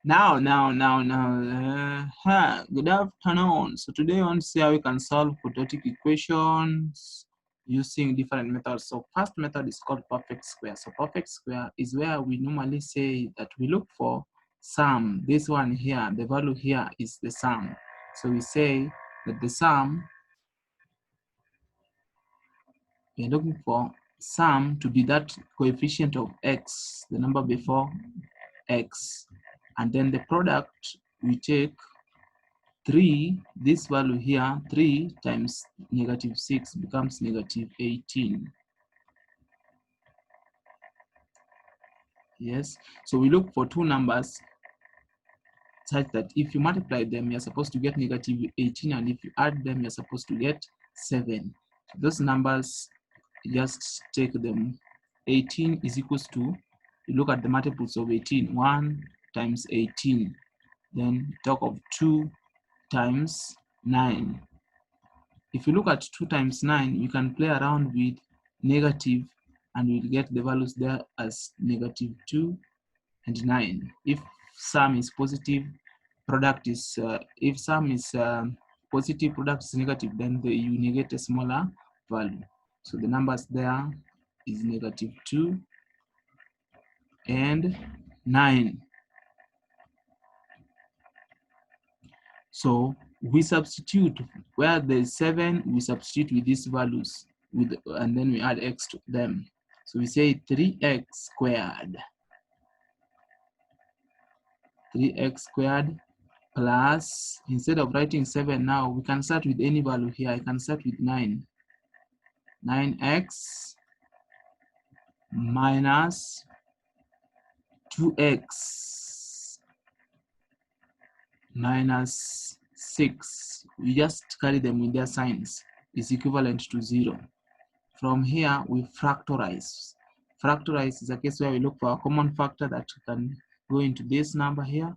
Good afternoon. So today I want to see how we can solve quadratic equations using different methods. So first method is called perfect square. So perfect square is where we normally say that we look for sum. This one here, the value here is the sum. So we say that the sum, we are looking for sum to be that coefficient of x, the number before x, and then the product we take 3, this value here, 3 times negative 6 becomes negative 18. Yes, so we look for two numbers such that if you multiply them, you're supposed to get negative 18, and if you add them, you're supposed to get 7. Those numbers, just take them. 18 is equals to, you look at the multiples of 18, 1 times 18, then talk of 2 times 9. If you look at 2 times 9, you can play around with negative and we'll get the values there as negative 2 and 9. If sum is positive, product is, if sum is positive, product is negative, then you negate a smaller value. So the numbers there is negative 2 and 9. So we substitute where there's 7, we substitute with these values and then we add x to them. So we say 3x squared. 3x squared plus, instead of writing 7 now, we can start with any value here. I can start with 9. 9x minus 2x minus 6. We just carry them with their signs, is equivalent to 0. From here, we factorize. Factorize is a case where we look for a common factor that can go into this number here,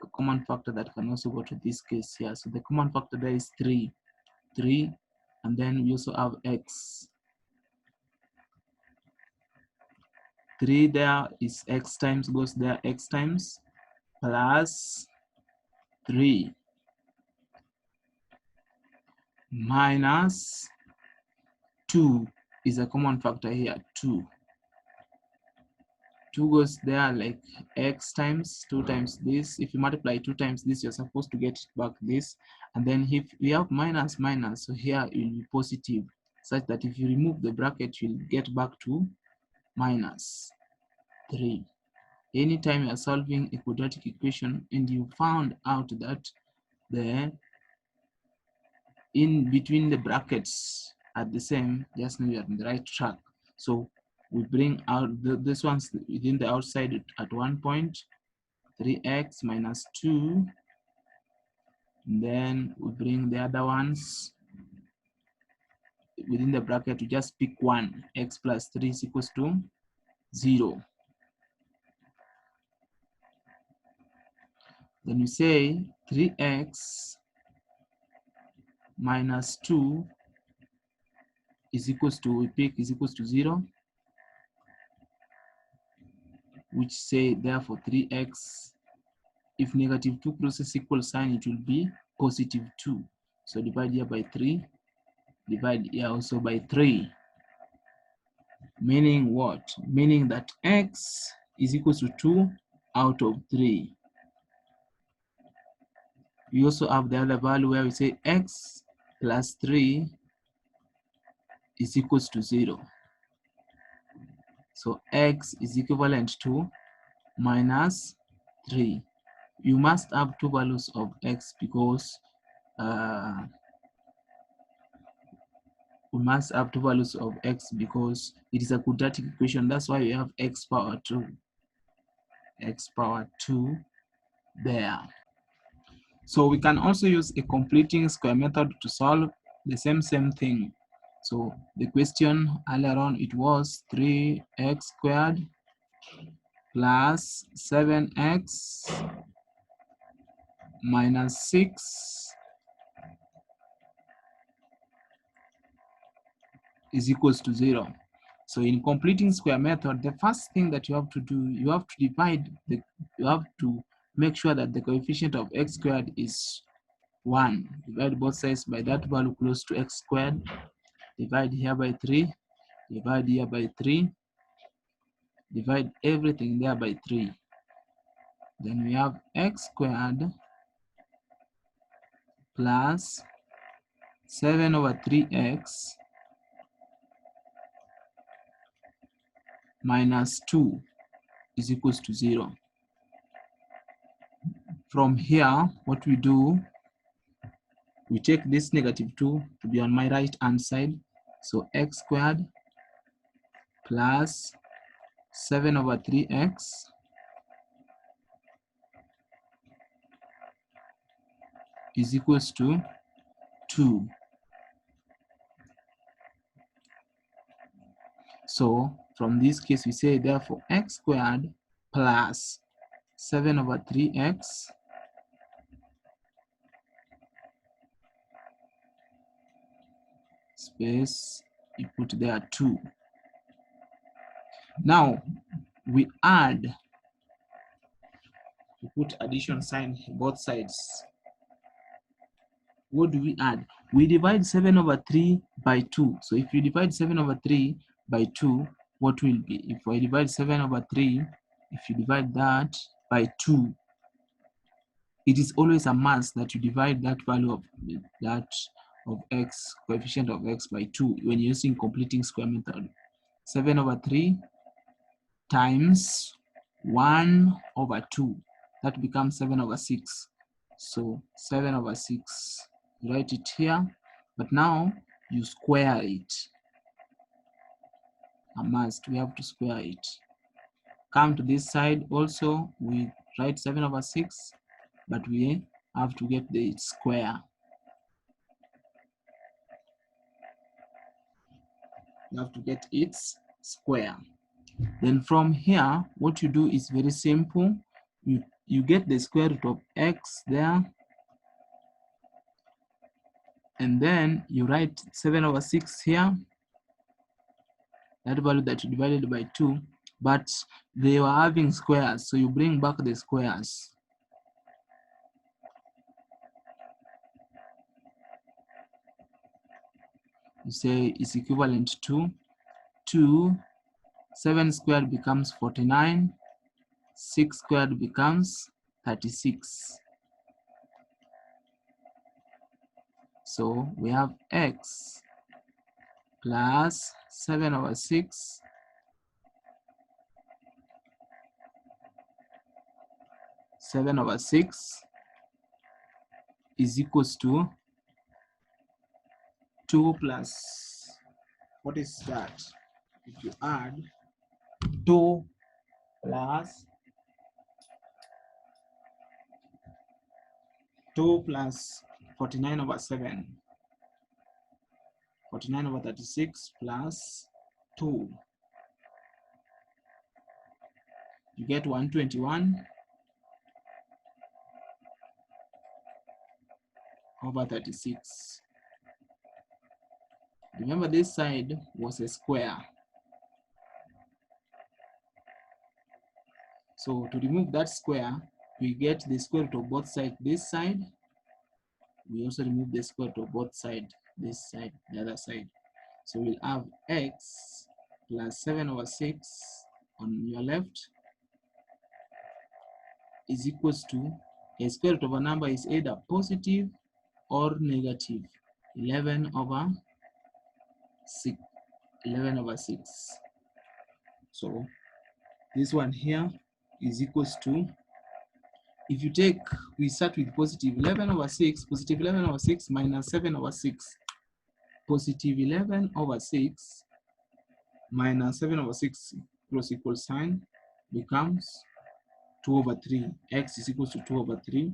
a common factor that can also go to this case here. So the common factor there is 3, and then we also have x. 3 there is x times, goes there, x times, plus 3 minus 2 is a common factor here, 2. 2 goes there like x times 2 times this. If you multiply 2 times this, you're supposed to get back this. And then if we have minus, so here it will be positive, such that if you remove the bracket, you'll get back to minus 3. Anytime you're solving a quadratic equation and you found out that the in between the brackets are the same, just know you're on the right track. So we bring out this one's within the outside at one point, 3x minus 2. And then we bring the other ones within the bracket. We just pick one. X plus 3 is equals to 0. Then we say 3x minus 2 is equals to, we pick is equals to 0, which say therefore 3x, if negative 2 crosses equal sign, it will be positive 2. So divide here by 3, divide here also by 3. Meaning what? Meaning that x is equals to 2 out of 3. We also have the other value where we say x plus 3 is equals to 0. So x is equivalent to minus 3. You must have two values of x because we must have two values of x because it is a quadratic equation. That's why we have x power 2. X power 2 there. So we can also use a completing square method to solve the same thing. So the question earlier on, it was 3x squared plus 7x minus 6 is equals to 0. So in completing square method, the first thing that you have to do, you have to divide you have to make sure that the coefficient of x squared is 1. Divide both sides by that value close to x squared. Divide here by 3. Divide here by 3. Divide everything there by 3. Then we have x squared plus 7 over 3x minus 2 is equals to 0. From here, what we do, we take this negative 2 to be on my right hand side. So x squared plus 7 over 3x is equals to 2. So from this case, we say therefore x squared plus 7 over 3x space, you put there 2. Now we add, we put addition sign both sides. What do we add? We divide 7 over 3 by 2. So if you divide 7 over 3 by 2, what will be? If I divide 7 over 3, if you divide that by 2, it is always a must that you divide that value of x, coefficient of x by 2 when you're using completing square method. 7 over 3 times 1 over 2. That becomes 7 over 6. So 7 over 6. Write it here, but now you square it. A must, we have to square it. Come to this side also, we write 7 over 6, but we have to get the square. You have to get its square. Then from here, what you do is very simple. You get the square root of x there, and then you write 7 over 6 here, that value that you divided by 2, but they were having squares, so you bring back the squares. You say is equivalent to 2, 7 squared becomes 49, 6 squared becomes 36. So we have x plus 7 over 6 7 over 6 is equals to 2 plus, what is that? If you add 2 plus 2 plus 49 over 7, 49 over 36 plus 2, you get 121 over 36. Remember, this side was a square. So to remove that square, we get the square root of both sides this side. We also remove the square root of both sides this side, the other side. So we'll have x plus 7 over 6 on your left is equals to, a square root of a number is either positive or negative. 11 over 6. 11 over 6. So this one here is equals to, if you take, we start with positive 11 over 6, positive 11 over 6 minus 7 over 6. Positive 11 over 6 minus 7 over 6 plus equal sign becomes 2 over 3. X is equals to 2 over 3.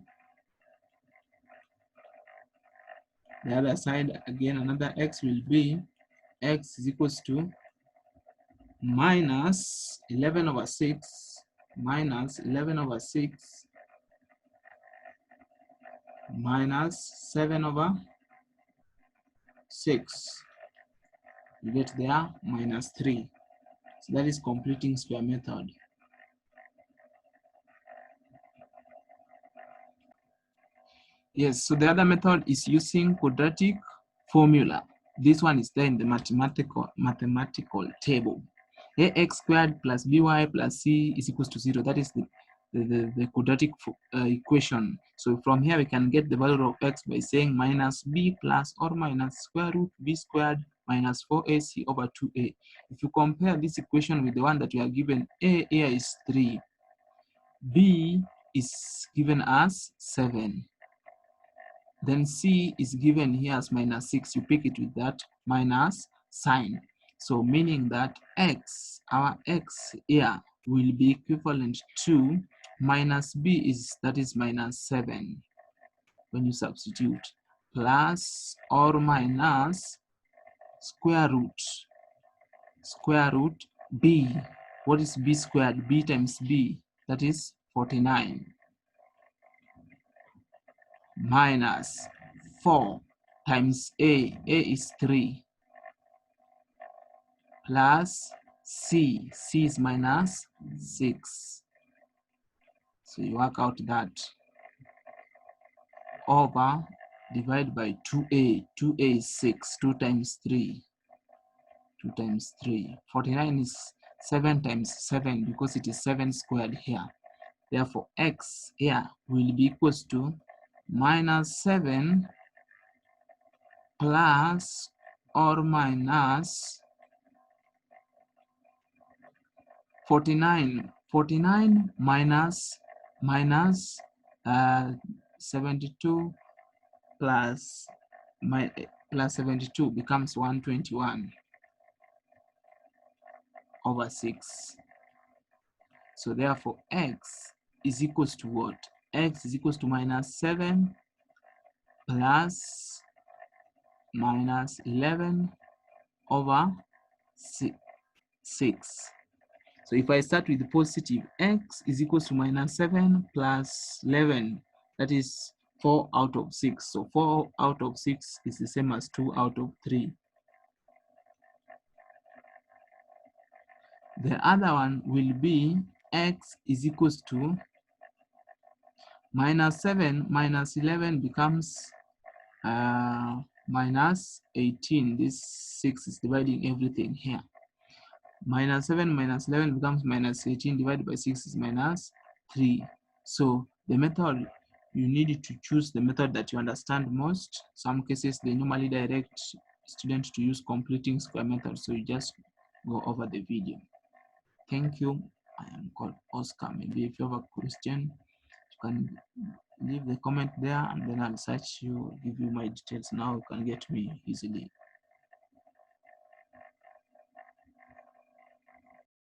The other side, again, another x will be, x is equals to minus 11 over 6 minus 11 over 6 minus 7 over 6. You get there minus 3. So that is completing square method. Yes, so the other method is using quadratic formula. This one is there in the mathematical table. Ax squared plus by plus c is equals to 0. That is the quadratic equation. So from here we can get the value of x by saying minus b plus or minus square root b squared minus 4ac over 2a. If you compare this equation with the one that we are given, a here is 3, b is given as 7. Then c is given here as minus 6. You pick it with that minus sign. So meaning that x, our x here will be equivalent to minus b is, that is minus 7 when you substitute, plus or minus square root b. What is b squared? B times b, that is 49, minus 4 times a is 3, plus c is minus 6. So you work out that over divide by 2a. 2a is 6. 2 times 3. 2 times 3. 49 is 7 times 7 because it is 7 squared here. Therefore, x here will be equals to minus 7 plus or minus 49 minus 72 plus 72 becomes 121 over 6. So therefore x is equals to what? X is equals to minus 7 plus minus 11 over 6. So if I start with the positive, x is equals to minus 7 plus 11, that is 4 out of 6. So 4 out of 6 is the same as 2 out of 3. The other one will be x is equals to minus 7 minus 11 becomes minus 18. This 6 is dividing everything here. Minus 7 minus 11 becomes minus 18 divided by 6 is minus 3. So the method, you need to choose the method that you understand most. Some cases they normally direct students to use completing square method, so you just go over the video. Thank you. I am called Oscar. Maybe if you have a question, you can leave the comment there and then I'll search you, give you my details. Now you can get me easily.